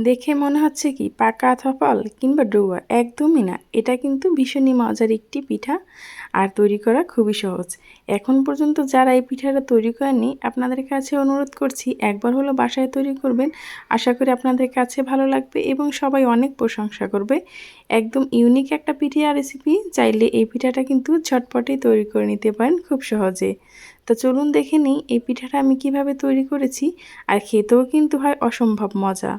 দেখে মনে হচ্ছে কি পাকা আতা ফল কিংবা ডুবা, একদমই না। এটা কিন্তু ভীষণই মজার একটি পিঠা আর তৈরি করা খুবই সহজ। এখন পর্যন্ত যারা এই পিঠাটা তৈরি করেনি, আপনাদের কাছে অনুরোধ করছি একবার হলো বাসায় তৈরি করবেন। আশা করি আপনাদের কাছে ভালো লাগবে এবং সবাই অনেক প্রশংসা করবে। একদম ইউনিক একটা পিঠা রেসিপি, চাইলে এই পিঠাটা কিন্তু ঝটপটেই তৈরি করে নিতে পারেন খুব সহজে। তো চলুন দেখে নিই এই পিঠাটা আমি কিভাবে তৈরি করেছি, আর খেতেও কিন্তু হয় অসম্ভব মজা।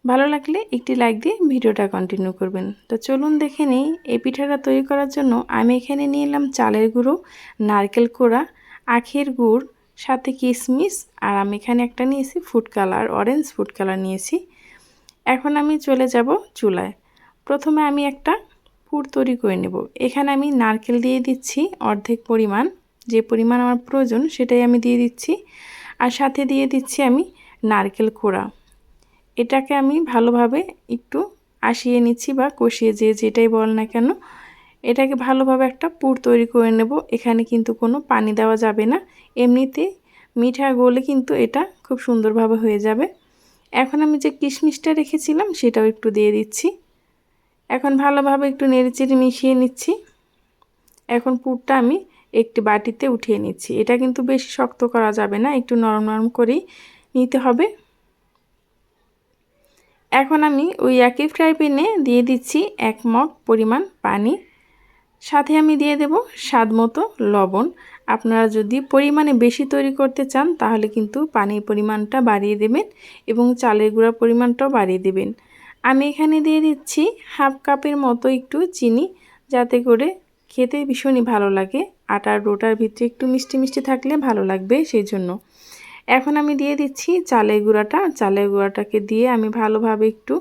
ভালো লাগলে একটি লাইক দিয়ে ভিডিওটা কন্টিনিউ করবেন। তো চলুন দেখে নিই এই পিঠাটা তৈরি করার জন্য আমি এখানে নিয়ে এলাম চালের গুঁড়ো, নারকেল কোড়া, আখের গুড়, সাথে কিশমিশ, আর আমি এখানে একটা নিয়েছি food colour, orange food colour নিয়েছি। এখন আমি চলে যাব চুলায়। প্রথমে আমি একটা পুর তৈরি করে নেব। এখানে আমি নারকেল দিয়ে দিচ্ছি অর্ধেক পরিমাণ, যে পরিমাণ আমার প্রয়োজন সেটাই আমি দিয়ে দিচ্ছি। আর সাথে দিয়ে দিচ্ছি আমি নারকেল কোড়া। এটাকে আমি ভালোভাবে একটু আশিয়ে নিচ্ছি বা কষিয়ে, যেটাই বল না কেন, এটাকে ভালোভাবে একটা পুর তৈরি করে নেব। এখানে কিন্তু কোনো পানি দেওয়া যাবে না, এমনিতে মিঠা গলে কিন্তু এটা খুব সুন্দরভাবে হয়ে যাবে। এখন আমি যে কিশমিশটা রেখেছিলাম সেটাও একটু দিয়ে দিচ্ছি। এখন ভালোভাবে একটু নেড়েচেড়ে মিশিয়ে নিচ্ছি। এখন পুরটা আমি একটি বাটিতে উঠিয়ে নিচ্ছি। এটা কিন্তু বেশি শক্ত করা যাবে না, একটু নরম নরম করেই নিতে হবে। এখন আমি ওই একই ফ্রাই প্যানে দিয়ে দিচ্ছি 1 মগ পরিমাণ পানি, সাথে আমি দিয়ে দেব স্বাদ মতো লবণ। আপনারা যদি পরিমাণে বেশি তৈরি করতে চান তাহলে কিন্তু পানির পরিমাণটা বাড়িয়ে দেবেন এবং চালের গুঁড়ার পরিমাণটাও বাড়িয়ে দেবেন। আমি এখানে দিয়ে দিচ্ছি হাফ কাপের মতো একটু চিনি, যাতে করে খেতে ভীষণই ভালো লাগে। আটার ডোটার ভিতরে একটু মিষ্টি মিষ্টি থাকলে ভালো লাগবে, সেই জন্য। এখন আমি দিয়ে দিচ্ছি চালের গুঁড়াটা। চালের গুঁড়াটাকে দিয়ে আমি ভালোভাবে একটু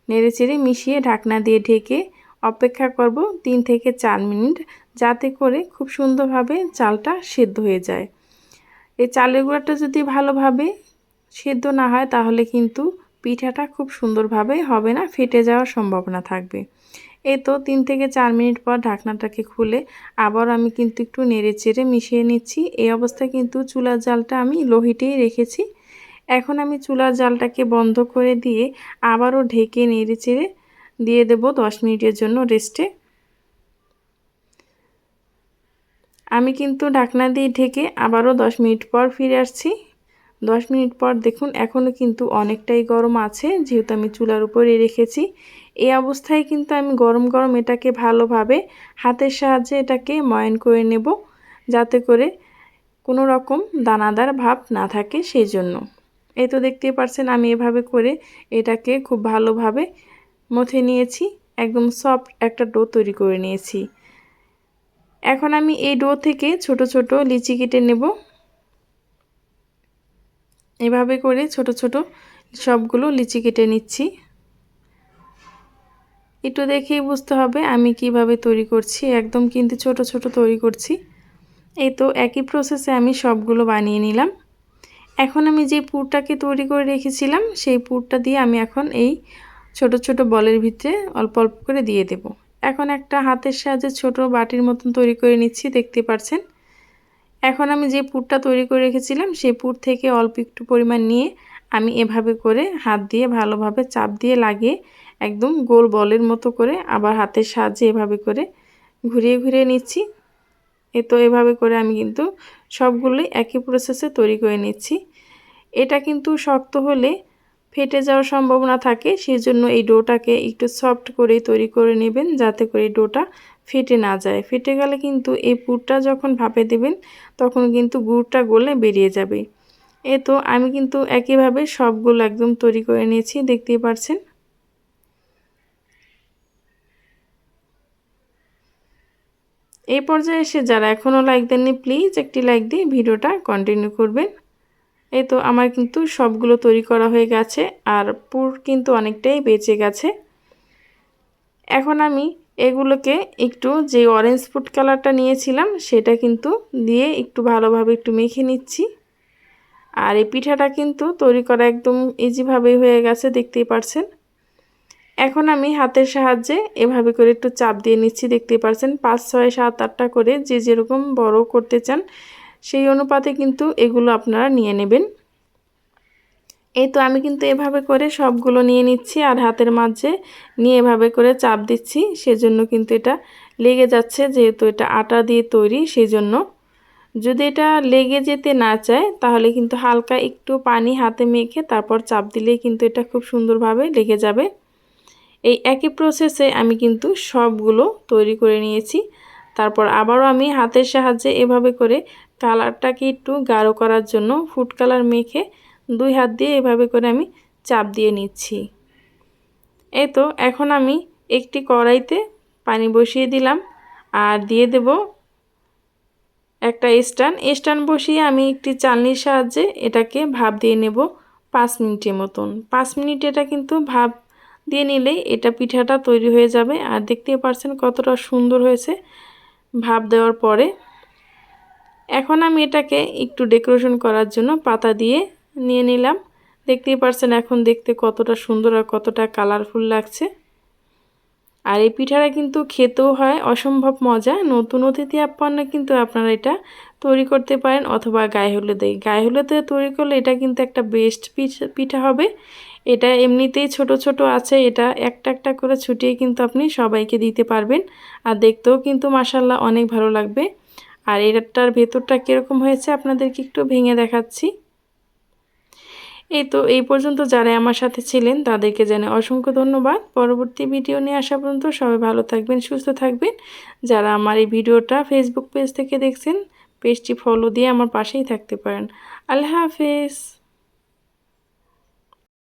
নেড়েচেড়ে মিশিয়ে ঢাকনা দিয়ে ঢেকে অপেক্ষা করব 3 থেকে 4 মিনিট, যাতে করে খুব সুন্দরভাবে চালটা সেদ্ধ হয়ে যায়। এই চালের গুঁড়াটা যদি ভালোভাবে সেদ্ধ না হয় তাহলে কিন্তু পিঠাটা খুব সুন্দরভাবে হবে না, ফেটে যাওয়ার সম্ভাবনা থাকবে। এই তো 3 থেকে 4 মিনিট পর ঢাকনাটাকে খুলে আবার আমি কিন্তু একটু নেড়েচেড়ে মিশিয়ে নিচ্ছি। এই অবস্থায় কিন্তু চুলার জালটা আমি লো হিটেই রেখেছি। এখন আমি চুলার জালটাকে বন্ধ করে দিয়ে আবারও ঢেকে নেড়েচেড়ে দিয়ে দেব 10 মিনিটের জন্য রেস্টে। আমি কিন্তু ঢাকনা দিয়ে ঢেকে আবারও 10 মিনিট পর ফিরে আসছি। 10 মিনিট পর দেখুন এখনও কিন্তু অনেকটাই গরম আছে, যেহেতু আমি চুলার উপরে রেখেছি। এই অবস্থায় কিন্তু আমি গরম গরম এটাকে ভালোভাবে হাতের সাহায্যে এটাকে ময়ান করে নেব, যাতে করে কোনো রকম দানাদার ভাব না থাকে, সেই জন্য। এই তো দেখতেই পাচ্ছেন আমি এভাবে করে এটাকে খুব ভালোভাবে মথে নিয়েছি, একদম সফট একটা ডো তৈরি করে নিয়েছি। এখন আমি এই ডো থেকে ছোট ছোট লিচি কেটে নেব। এভাবে করে ছোট ছোট সবগুলো লিচি কেটে নিচ্ছি। একটু দেখেই বুঝতে হবে আমি কিভাবে তৈরি করছি, একদম কিন্তু ছোট ছোট তৈরি করছি। এই তো একই প্রসেসে আমি সবগুলো বানিয়ে নিলাম। এখন আমি যে পুরটাকে তৈরি করে রেখেছিলাম সেই পুরটা দিয়ে আমি এখন এই ছোট ছোট বলের ভিতরে অল্প অল্প করে দিয়ে দেব। এখন একটা হাতের সাহায্যে ছোট বাটির মতন তৈরি করে নিচ্ছি, দেখতে পাচ্ছেন। এখন আমি যে পুরটা তৈরি করে রেখেছিলাম সেই পুর থেকে অল্প একটু পরিমাণ নিয়ে আমি এভাবে করে হাত দিয়ে ভালোভাবে চাপ দিয়ে লাগিয়ে একদম গোল বলের মতো করে আবার হাতের সাহায্যে এভাবে করে ঘুরিয়ে ঘুরিয়ে নিচ্ছি। এ তো এভাবে করে আমি কিন্তু সবগুলোই একই প্রসেসে তৈরি করে নিচ্ছি। এটা কিন্তু শক্ত হলে ফেটে যাওয়ার সম্ভাবনা থাকে, সেই জন্য এই ডোটাকে একটু সফট করেই তৈরি করে নেবেন, যাতে করে এই ডোটা ফেটে না যায়। ফেটে গেলে কিন্তু এই পুরটা যখন ভাপে দেবেন তখন কিন্তু গুড়টা গলে বেরিয়ে যাবে। এ তো আমি কিন্তু একইভাবে সবগুলো একদম তৈরি করে নিয়েছি, দেখতেই পাচ্ছেন। এই পর্যায়ে এসে যারা এখনও লাইক দেননি প্লিজ একটি লাইক দিয়ে ভিডিওটা কন্টিনিউ করবেন। এই তো আমার কিন্তু সবগুলো তৈরি করা হয়ে গেছে আর পুর কিন্তু অনেকটাই বেঁচে গেছে। এখন আমি এগুলোকে একটু যে অরেঞ্জ ফুড কালারটা নিয়েছিলাম সেটা কিন্তু দিয়ে একটু ভালোভাবে একটু মেখে নিচ্ছি। আর এই পিঠাটা কিন্তু তৈরি করা একদম ইজিভাবেই হয়ে গেছে, দেখতেই পাচ্ছেন। এখন আমি হাতের সাহায্যে এভাবে করে একটু চাপ দিয়ে নিচ্ছি, দেখতেই পাচ্ছেন। 5, 6, 7, 8টা করে যে যেরকম বড় করতে চান সেই অনুপাতে কিন্তু এগুলো আপনারা নিয়ে নেবেন। এই তো আমি কিন্তু এভাবে করে সবগুলো নিয়ে নিচ্ছি আর হাতের মাঝে নিয়ে এভাবে করে চাপ দিচ্ছি, সেজন্য কিন্তু এটা লেগে যাচ্ছে, যেহেতু এটা আটা দিয়ে তৈরি সেজন্য। যদি এটা লেগে যেতে না চায় তাহলে কিন্তু হালকা একটু পানি হাতে মেখে তারপর চাপ দিলেই কিন্তু এটা খুব সুন্দরভাবে লেগে যাবে। এই একই প্রসেসে আমি কিন্তু সবগুলো তৈরি করে নিয়েছি। তারপর আবারও আমি হাতের সাহায্যে এভাবে করে কালারটাকে একটু গাঢ় করার জন্য ফুড কালার মেখে 2 হাত দিয়ে এভাবে করে আমি চাপ দিয়ে নিচ্ছি। এই তো এখন আমি একটি কড়াইতে পানি বসিয়ে দিলাম আর দিয়ে দেব একটা স্ট্যান্ড বসিয়ে আমি একটি চালনির সাহায্যে এটাকে ভাপ দিয়ে নেব 5 মিনিটের মতন। 5 মিনিট এটা কিন্তু ভাপ দিয়ে নিলেই এটা পিঠাটা তৈরি হয়ে যাবে। আর দেখতেই পাচ্ছেন কতটা সুন্দর হয়েছে ভাপ দেওয়ার পরে। এখন আমি এটাকে একটু ডেকোরেশন করার জন্য পাতা দিয়ে নিয়ে নিলাম। দেখতেই পাচ্ছেন এখন দেখতে কতটা সুন্দর আর কতটা কালারফুল লাগছে। আর এই পিঠাটা কিন্তু খেতেও হয় অসম্ভব মজা। নতুন অতিথি আপ্যায়নে কিন্তু আপনারা এটা তৈরি করতে পারেন, অথবা গায়ে হলুদে তৈরি করলে এটা কিন্তু একটা বেস্ট পিঠা হবে। এটা এমনিতেই ছোট ছোট আছে, এটা একটা একটা করে ছুটিয়ে কিন্তু আপনি সবাইকে দিতে পারবেন। আর দেখতেও কিন্তু মাশাআল্লাহ অনেক ভালো লাগবে। আর এটার ভেতরটা কীরকম হয়েছে আপনাদেরকে একটু ভেঙে দেখাচ্ছি। এই তো এই পর্যন্ত যারা আমার সাথে ছিলেন তাদেরকে জানাই অসংখ্য ধন্যবাদ। পরবর্তী ভিডিও নিয়ে আসা পর্যন্ত সবাই ভালো থাকবেন, সুস্থ থাকবেন। যারা আমার এই ভিডিওটা ফেসবুক পেজ থেকে দেখছেন, পেজটি ফলো দিয়ে আমার পাশেই থাকতে পারেন। আল্লাহ হাফেজ।